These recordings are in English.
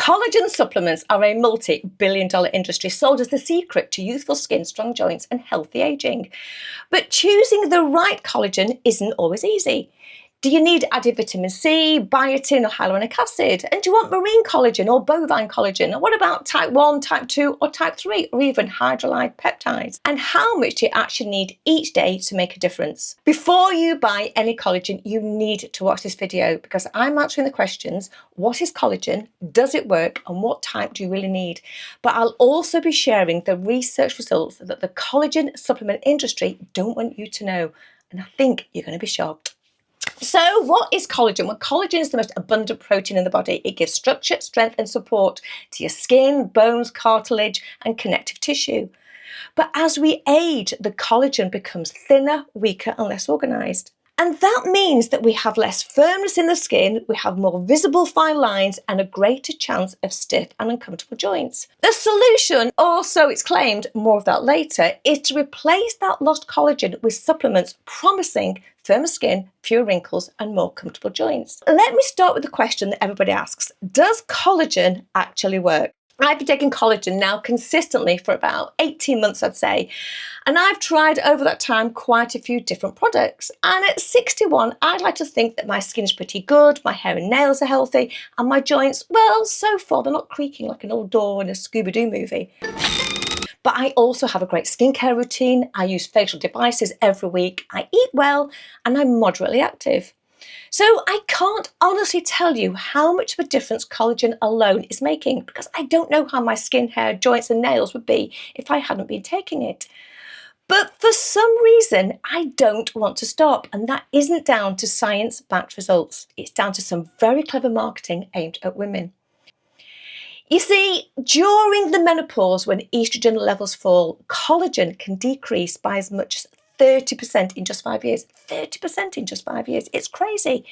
Collagen supplements are a multi-billion-dollar industry sold as the secret to youthful skin, strong joints and healthy aging. But choosing the right collagen isn't always easy. Do you need added vitamin C, biotin or hyaluronic acid? And do you want marine collagen or bovine collagen? And what about type 1, type 2 or type 3 or even hydrolyzed peptides? And how much do you actually need each day to make a difference? Before you buy any collagen, you need to watch this video because I'm answering the questions: what is collagen? Does it work? And what type do you really need? But I'll also be sharing the research results that the collagen supplement industry don't want you to know. And I think you're going to be shocked. So what is collagen? Well, collagen is the most abundant protein in the body. It gives structure, strength and support to your skin, bones, cartilage and connective tissue. But as we age, the collagen becomes thinner, weaker and less organised. And that means that we have less firmness in the skin, we have more visible fine lines and a greater chance of stiff and uncomfortable joints. The solution, or so it's claimed, more of that later, is to replace that lost collagen with supplements promising firmer skin, fewer wrinkles and more comfortable joints. Let me start with the question that everybody asks: does collagen actually work? I've been taking collagen now consistently for about 18 months, I'd say. And I've tried over that time quite a few different products. And at 61, I'd like to think that my skin is pretty good, my hair and nails are healthy, and my joints, well, so far they're not creaking like an old door in a Scooby-Doo movie. But I also have a great skincare routine. I use facial devices every week. I eat well and I'm moderately active. So I can't honestly tell you how much of a difference collagen alone is making because I don't know how my skin, hair, joints and nails would be if I hadn't been taking it. But for some reason, I don't want to stop, and that isn't down to science-backed results. It's down to some very clever marketing aimed at women. You see, during the menopause, when estrogen levels fall, collagen can decrease by as much as 30% in just 5 years. 30% in just 5 years. It's crazy.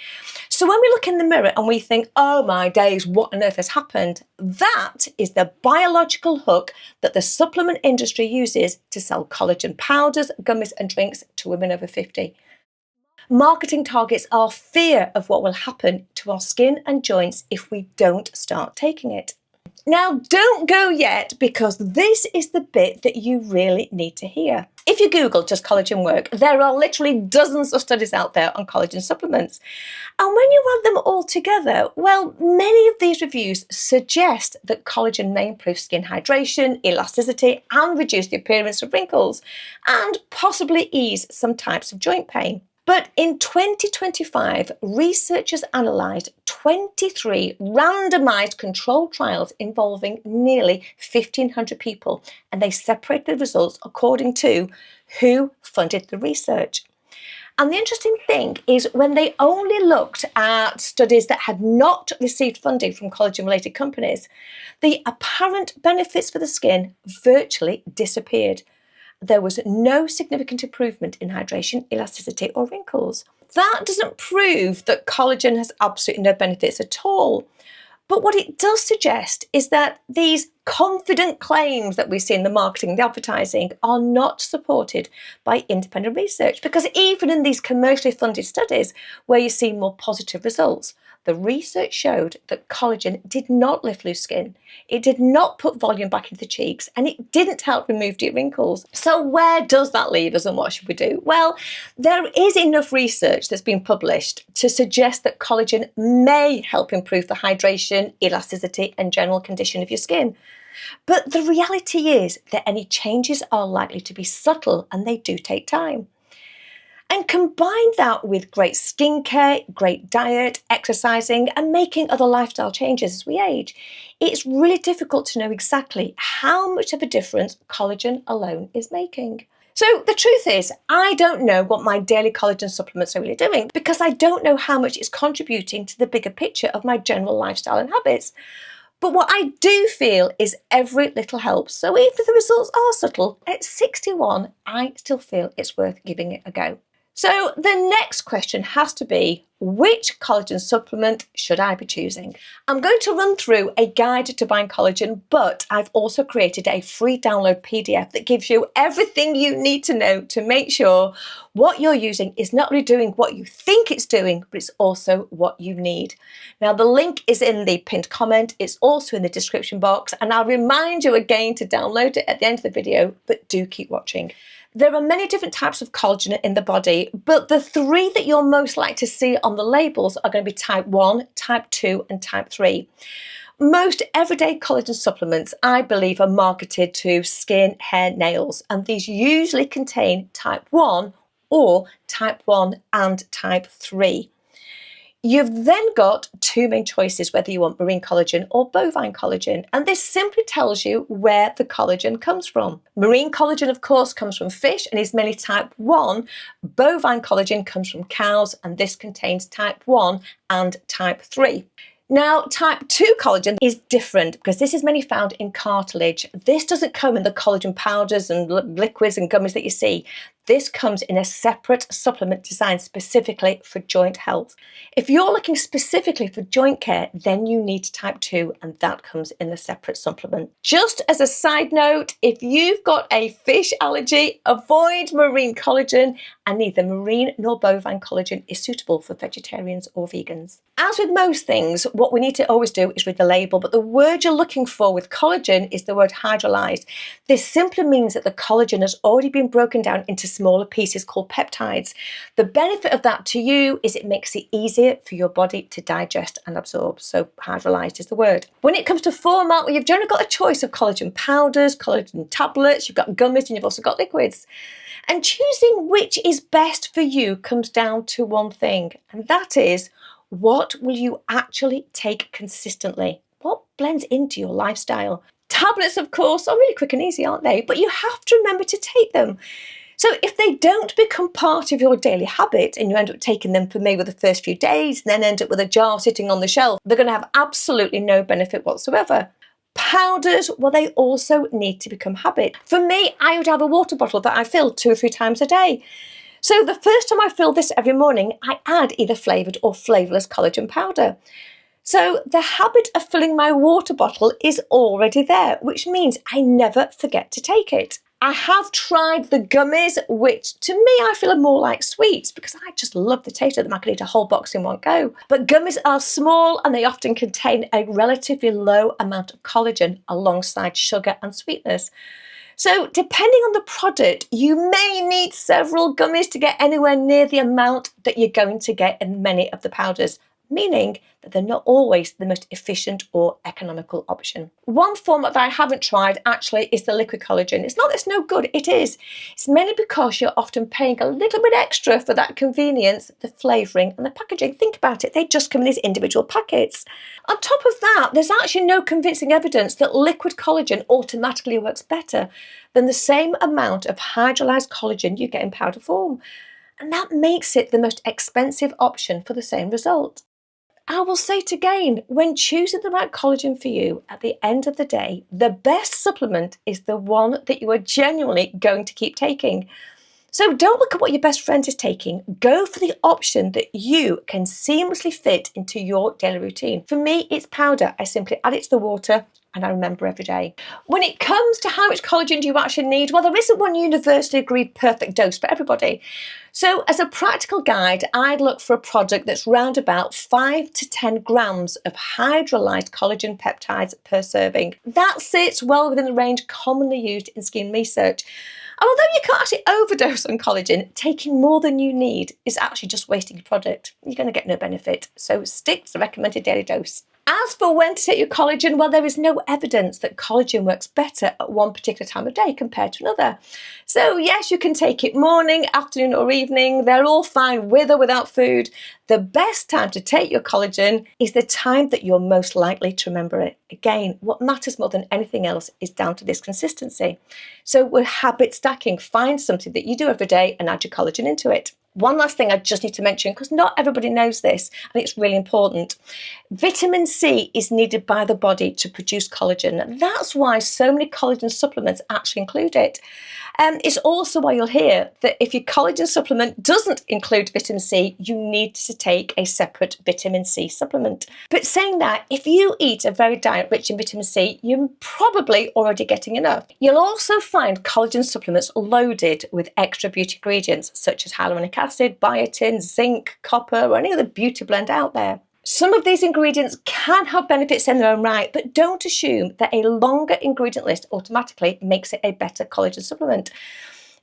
So when we look in the mirror and we think, oh my days, what on earth has happened? That is the biological hook that the supplement industry uses to sell collagen powders, gummies and drinks to women over 50. Marketing targets our fear of what will happen to our skin and joints if we don't start taking it. Now, don't go yet, because this is the bit that you really need to hear. If you Google "does collagen work?", there are literally dozens of studies out there on collagen supplements. And when you add them all together, well, many of these reviews suggest that collagen may improve skin hydration, elasticity, and reduce the appearance of wrinkles, and possibly ease some types of joint pain. But in 2025, researchers analysed 23 randomised controlled trials involving nearly 1,500 people, and they separated the results according to who funded the research. And the interesting thing is, when they only looked at studies that had not received funding from collagen-related companies, the apparent benefits for the skin virtually disappeared. There was no significant improvement in hydration, elasticity or wrinkles. That doesn't prove that collagen has absolutely no benefits at all. But what it does suggest is that these confident claims that we see in the marketing and the advertising are not supported by independent research, because even in these commercially funded studies where you see more positive results, the research showed that collagen did not lift loose skin, it did not put volume back into the cheeks, and it didn't help remove deep wrinkles. So where does that leave us and what should we do? Well, there is enough research that's been published to suggest that collagen may help improve the hydration, elasticity and general condition of your skin. But the reality is that any changes are likely to be subtle, and they do take time. And combine that with great skincare, great diet, exercising and making other lifestyle changes as we age, it's really difficult to know exactly how much of a difference collagen alone is making. So the truth is, I don't know what my daily collagen supplements are really doing, because I don't know how much it's contributing to the bigger picture of my general lifestyle and habits. But what I do feel is every little helps. So even if the results are subtle, at 61, I still feel it's worth giving it a go. So the next question has to be, which collagen supplement should I be choosing? I'm going to run through a guide to buying collagen, but I've also created a free download PDF that gives you everything you need to know to make sure what you're using is not only doing what you think it's doing, but it's also what you need. Now, the link is in the pinned comment. It's also in the description box, and I'll remind you again to download it at the end of the video, but do keep watching. There are many different types of collagen in the body, but the three that you're most likely to see on the labels are going to be type 1, type 2 and type 3. Most everyday collagen supplements, I believe, are marketed to skin, hair, nails, and these usually contain type 1 or type 1 and type 3. You've then got two main choices, whether you want marine collagen or bovine collagen, and this simply tells you where the collagen comes from. Marine collagen, of course, comes from fish and is mainly type 1. Bovine collagen comes from cows, and this contains type 1 and type 3. Now, type 2 collagen is different because this is mainly found in cartilage. This doesn't come in the collagen powders and liquids and gummies that you see. This comes in a separate supplement designed specifically for joint health. If you're looking specifically for joint care, then you need type 2, and that comes in a separate supplement. Just as a side note, if you've got a fish allergy, avoid marine collagen, and neither marine nor bovine collagen is suitable for vegetarians or vegans. As with most things, what we need to always do is read the label, but the word you're looking for with collagen is the word hydrolyzed. This simply means that the collagen has already been broken down into smaller pieces called peptides. The benefit of that to you is it makes it easier for your body to digest and absorb. So hydrolyzed is the word. When it comes to format, well, you've generally got a choice of collagen powders, collagen tablets, you've got gummies, and you've also got liquids. And choosing which is best for you comes down to one thing, and that is, what will you actually take consistently? What blends into your lifestyle? Tablets, of course, are really quick and easy, aren't they? But you have to remember to take them. So if they don't become part of your daily habit and you end up taking them for maybe the first few days and then end up with a jar sitting on the shelf, they're going to have absolutely no benefit whatsoever. Powders, well, they also need to become habit. For me, I would have a water bottle that I fill 2 or 3 times a day. So the first time I fill this every morning, I add either flavoured or flavourless collagen powder. So the habit of filling my water bottle is already there, which means I never forget to take it. I have tried the gummies, which to me I feel are more like sweets because I just love the taste of them. I could eat a whole box in one go. But gummies are small and they often contain a relatively low amount of collagen alongside sugar and sweetness. So depending on the product, you may need several gummies to get anywhere near the amount that you're going to get in many of the powders, meaning that they're not always the most efficient or economical option. One format that I haven't tried actually is the liquid collagen. It's not that it's no good, it is. It's mainly because you're often paying a little bit extra for that convenience, the flavouring and the packaging. Think about it, they just come in these individual packets. On top of that, there's actually no convincing evidence that liquid collagen automatically works better than the same amount of hydrolyzed collagen you get in powder form. And that makes it the most expensive option for the same result. I will say it again, when choosing the right collagen for you, at the end of the day, the best supplement is the one that you are genuinely going to keep taking. So don't look at what your best friend is taking. Go for the option that you can seamlessly fit into your daily routine. For me, it's powder. I simply add it to the water and I remember every day. When it comes to how much collagen do you actually need, well, there isn't one universally agreed perfect dose for everybody. So as a practical guide, I'd look for a product that's round about 5 to 10 grams of hydrolyzed collagen peptides per serving. That sits well within the range commonly used in skin research. And although you can't actually overdose on collagen, taking more than you need is actually just wasting your product. You're going to get no benefit. So stick to the recommended daily dose. As for when to take your collagen, well, there is no evidence that collagen works better at one particular time of day compared to another. So yes, you can take it morning, afternoon or evening. They're all fine with or without food. The best time to take your collagen is the time that you're most likely to remember it. Again, what matters more than anything else is down to this consistency. So with habit stacking, find something that you do every day and add your collagen into it. One last thing I just need to mention, because not everybody knows this, and it's really important. Vitamin C is needed by the body to produce collagen. That's why so many collagen supplements actually include it. It's also why you'll hear that if your collagen supplement doesn't include vitamin C, you need to take a separate vitamin C supplement. But saying that, if you eat a varied diet rich in vitamin C, you're probably already getting enough. You'll also find collagen supplements loaded with extra beauty ingredients such as hyaluronic acid, biotin, zinc, copper, or any other beauty blend out there. Some of these ingredients can have benefits in their own right, but don't assume that a longer ingredient list automatically makes it a better collagen supplement.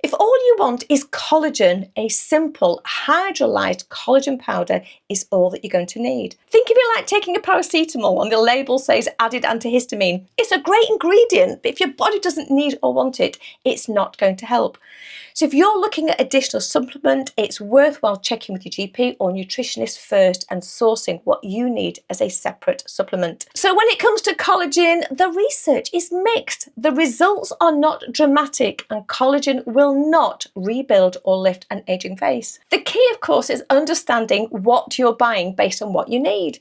If all you want is collagen, a simple hydrolyzed collagen powder is all that you're going to need. Think of it like taking a paracetamol and the label says added antihistamine. It's a great ingredient, but if your body doesn't need or want it, it's not going to help. So if you're looking at additional supplement, it's worthwhile checking with your GP or nutritionist first and sourcing what you need as a separate supplement. So when it comes to collagen, the research is mixed. The results are not dramatic and collagen will not rebuild or lift an aging face. The key, of course, is understanding what you're buying based on what you need.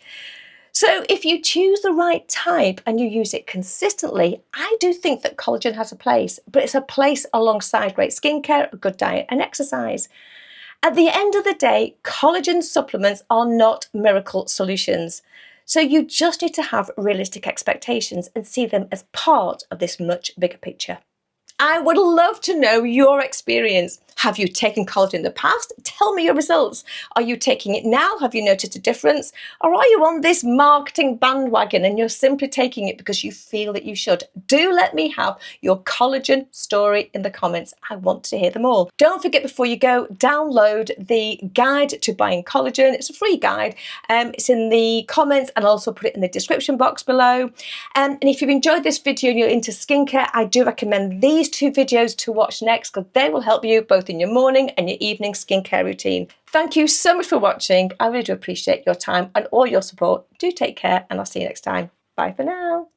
So if you choose the right type and you use it consistently, I do think that collagen has a place, but it's a place alongside great skincare, a good diet and exercise. At the end of the day, collagen supplements are not miracle solutions. So you just need to have realistic expectations and see them as part of this much bigger picture. I would love to know your experience. Have you taken collagen in the past? Tell me your results. Are you taking it now? Have you noticed a difference? Or are you on this marketing bandwagon and you're simply taking it because you feel that you should? Do let me have your collagen story in the comments. I want to hear them all. Don't forget, before you go, download the guide to buying collagen. It's a free guide. It's in the comments, and I'll also put it in the description box below. And if you've enjoyed this video and you're into skincare, I do recommend these 2 videos to watch next, because they will help you both in your morning and your evening skincare routine. Thank you so much for watching. I really do appreciate your time and all your support. Do take care, and I'll see you next time. Bye for now.